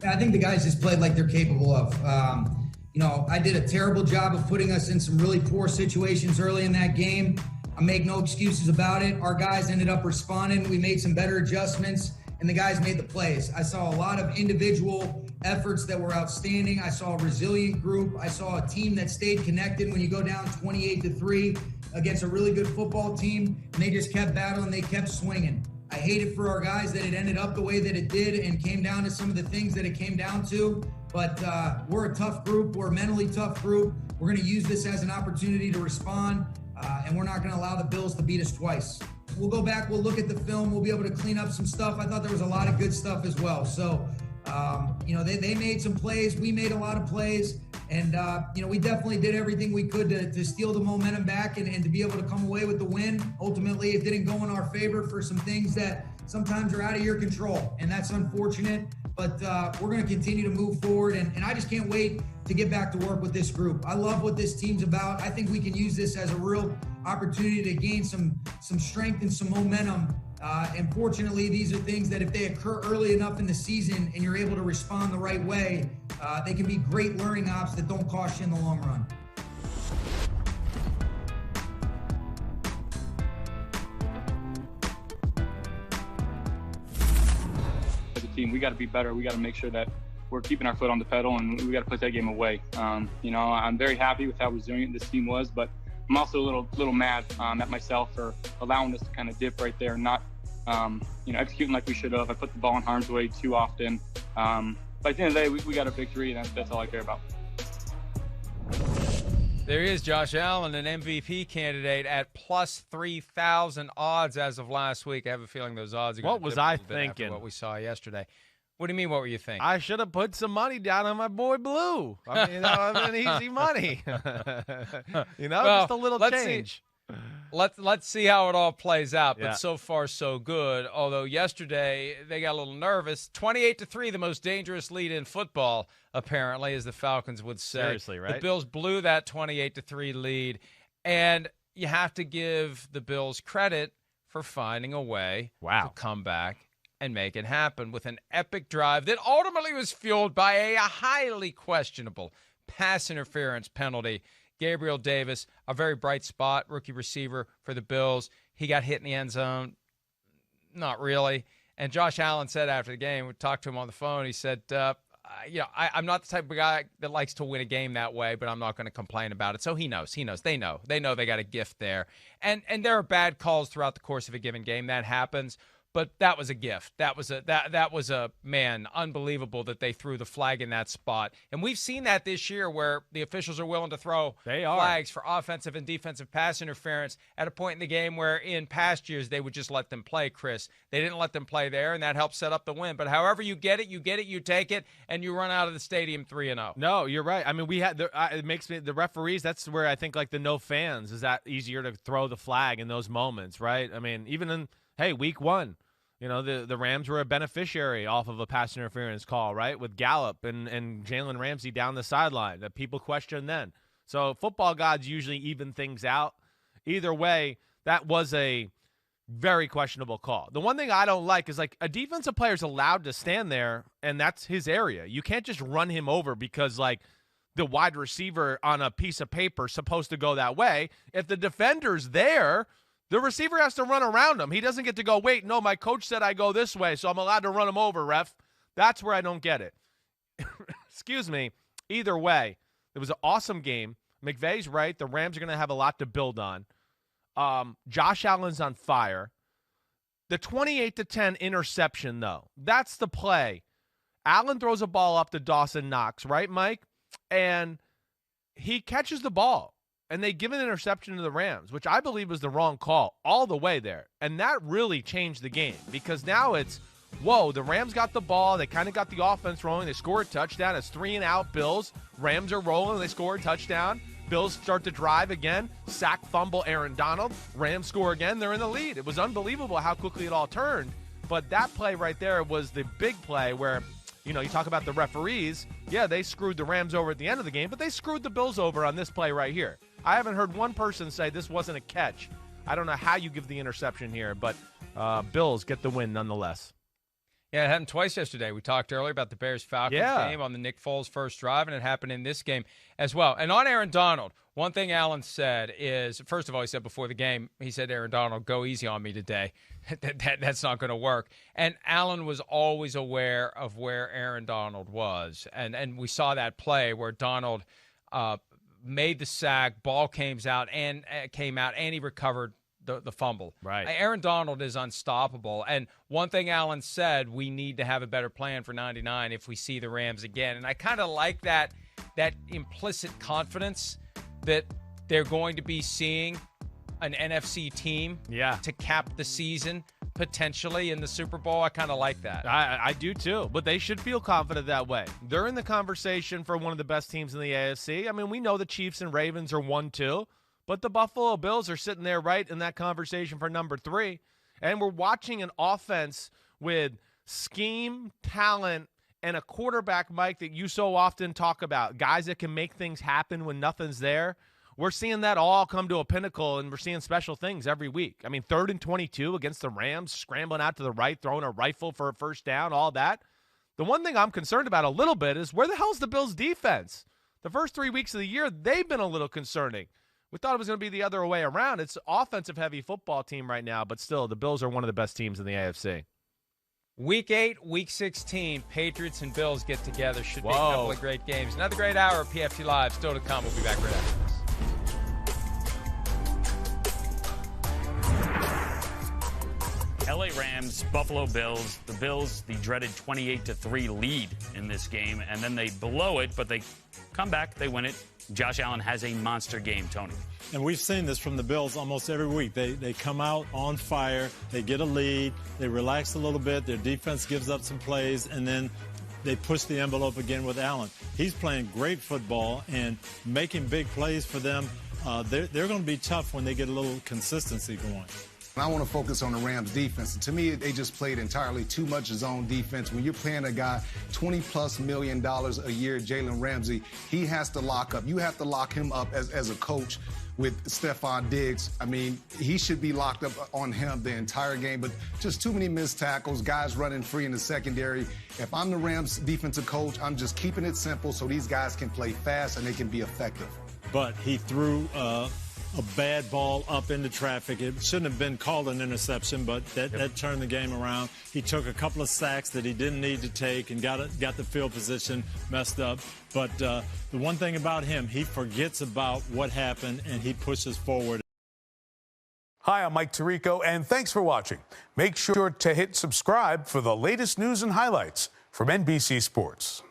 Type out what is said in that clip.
I think the guys just played like they're capable of. I did a terrible job of putting us in some really poor situations early in that game. I make no excuses about it. Our guys ended up responding. We made some better adjustments, and the guys made the plays. I saw a lot of individual efforts that were outstanding. I saw a resilient group. I saw a team that stayed connected when you go down 28-3 against a really good football team, and they just kept battling. They kept swinging. I hate it for our guys that it ended up the way that it did and came down to some of the things that it came down to. But we're a tough group. We're a mentally tough group. We're going to use this as an opportunity to respond, and we're not going to allow the Bills to beat us twice. We'll go back. We'll look at the film. We'll be able to clean up some stuff. I thought there was a lot of good stuff as well. So, they made some plays. We made a lot of plays. And, we definitely did everything we could to steal the momentum back and to be able to come away with the win. Ultimately, it didn't go in our favor for some things that sometimes are out of your control, and that's unfortunate. But we're going to continue to move forward, and I just can't wait to get back to work with this group. I love what this team's about. I think we can use this as a real opportunity to gain some strength and some momentum. And fortunately, these are things that if they occur early enough in the season and you're able to respond the right way, they can be great learning ops that don't cost you in the long run. As a team, we got to be better. We got to make sure that we're keeping our foot on the pedal, and we got to put that game away. I'm very happy with how resilient this team was, but I'm also a little mad at myself for allowing us to kind of dip right there and not, executing like we should have. I put the ball in harm's way too often. But at the end of the day, we got a victory, and that's all I care about. There he is, Josh Allen, an MVP candidate at plus 3,000 odds as of last week. I have a feeling those odds are going to dip a little bit after what we saw yesterday. What do you mean, what were you thinking? I should have put some money down on my boy Blue. I mean, that would have been easy money. Just a little change. Let's see how it all plays out. But so far, so good. Although yesterday they got a little nervous. 28-3, the most dangerous lead in football, apparently, as the Falcons would say. Seriously, right? The Bills blew that 28-3 lead. And you have to give the Bills credit for finding a way to come back and make it happen with an epic drive that ultimately was fueled by a highly questionable pass interference penalty. Gabriel Davis, a very bright spot, rookie receiver for the Bills. He got hit in the end zone. Not really. And Josh Allen said after the game, we talked to him on the phone, he said, I'm not the type of guy that likes to win a game that way, but I'm not going to complain about it. So he knows. They know they got a gift there. And there are bad calls throughout the course of a given game. That happens. But that was a gift. That was unbelievable that they threw the flag in that spot. And we've seen that this year where the officials are willing to throw flags for offensive and defensive pass interference at a point in the game where in past years they would just let them play, Chris. They didn't let them play there, and that helped set up the win. But however you get it, you take it, and you run out of the stadium 3-0. No, you're right. I mean, we had it makes me the referees. That's where I think like the no fans is that easier to throw the flag in those moments, right? I mean, even in week one. The Rams were a beneficiary off of a pass interference call, right, with Gallup and Jalen Ramsey down the sideline that people questioned then. So football gods usually even things out. Either way, that was a very questionable call. The one thing I don't like is like a defensive player is allowed to stand there, and that's his area. You can't just run him over because like the wide receiver on a piece of paper is supposed to go that way. If the defender's there, the receiver has to run around him. He doesn't get to go, wait, no, my coach said I go this way, so I'm allowed to run him over, ref. That's where I don't get it. Excuse me. Either way, it was an awesome game. McVay's right. The Rams are going to have a lot to build on. Josh Allen's on fire. The 28-10 interception, though, that's the play. Allen throws a ball up to Dawson Knox, right, Mike? And he catches the ball. And they give an interception to the Rams, which I believe was the wrong call all the way there. And that really changed the game because now it's, the Rams got the ball. They kind of got the offense rolling. They score a touchdown. It's 3-and-out Bills. Rams are rolling. They score a touchdown. Bills start to drive again. Sack, fumble, Aaron Donald. Rams score again. They're in the lead. It was unbelievable how quickly it all turned. But that play right there was the big play where, you talk about the referees. Yeah, they screwed the Rams over at the end of the game, but they screwed the Bills over on this play right here. I haven't heard one person say this wasn't a catch. I don't know how you give the interception here, but Bills get the win nonetheless. Yeah, it happened twice yesterday. We talked earlier about the Bears-Falcons game on the Nick Foles first drive, and it happened in this game as well. And on Aaron Donald, one thing Allen said is, first of all, he said before the game, he said, Aaron Donald, go easy on me today. That's not going to work. And Allen was always aware of where Aaron Donald was. And we saw that play where Donald made the sack, ball came out, and he recovered the fumble. Right. Aaron Donald is unstoppable. And one thing Allen said, we need to have a better plan for 99 if we see the Rams again. And I kind of like that implicit confidence that they're going to be seeing an NFC team to cap the season potentially in the Super Bowl. I kind of like that. I do too, but they should feel confident that way. They're in the conversation for one of the best teams in the AFC. I mean, we know the Chiefs and Ravens are 1-2. But the Buffalo Bills are sitting there right in that conversation for number 3. And we're watching an offense with scheme, talent, and a quarterback, Mike, that you so often talk about. Guys that can make things happen when nothing's there. We're seeing that all come to a pinnacle, and we're seeing special things every week. I mean, 3rd and 22 against the Rams, scrambling out to the right, throwing a rifle for a first down, all that. The one thing I'm concerned about a little bit is where the hell's the Bills' defense? The first 3 weeks of the year, they've been a little concerning. We thought it was going to be the other way around. It's an offensive-heavy football team right now, but still, the Bills are one of the best teams in the AFC. Week 8, Week 16, Patriots and Bills get together. Should be a couple of great games. Another great hour of PFT Live still to come. We'll be back right after this. LA Rams, Buffalo Bills. The Bills, the dreaded 28-3 lead in this game, and then they blow it, but they come back, they win it. Josh Allen has a monster game, Tony. And we've seen this from the Bills almost every week. They come out on fire, they get a lead, they relax a little bit, their defense gives up some plays, and then they push the envelope again with Allen. He's playing great football and making big plays for them. They're going to be tough when they get a little consistency going. I want to focus on the Rams defense. To me, they just played entirely too much zone defense. When you're paying a guy $20+ million a year, Jalen Ramsey, he has to lock up. You have to lock him up as a coach with Stephon Diggs. I mean, he should be locked up on him the entire game, but just too many missed tackles, guys running free in the secondary. If I'm the Rams defensive coach, I'm just keeping it simple so these guys can play fast and they can be effective. But he threw a bad ball up into traffic. It shouldn't have been called an interception, but that turned the game around. He took a couple of sacks that he didn't need to take and got the field position messed up. But the one thing about him, he forgets about what happened and he pushes forward. Hi, I'm Mike Tirico, and thanks for watching. Make sure to hit subscribe for the latest news and highlights from NBC Sports.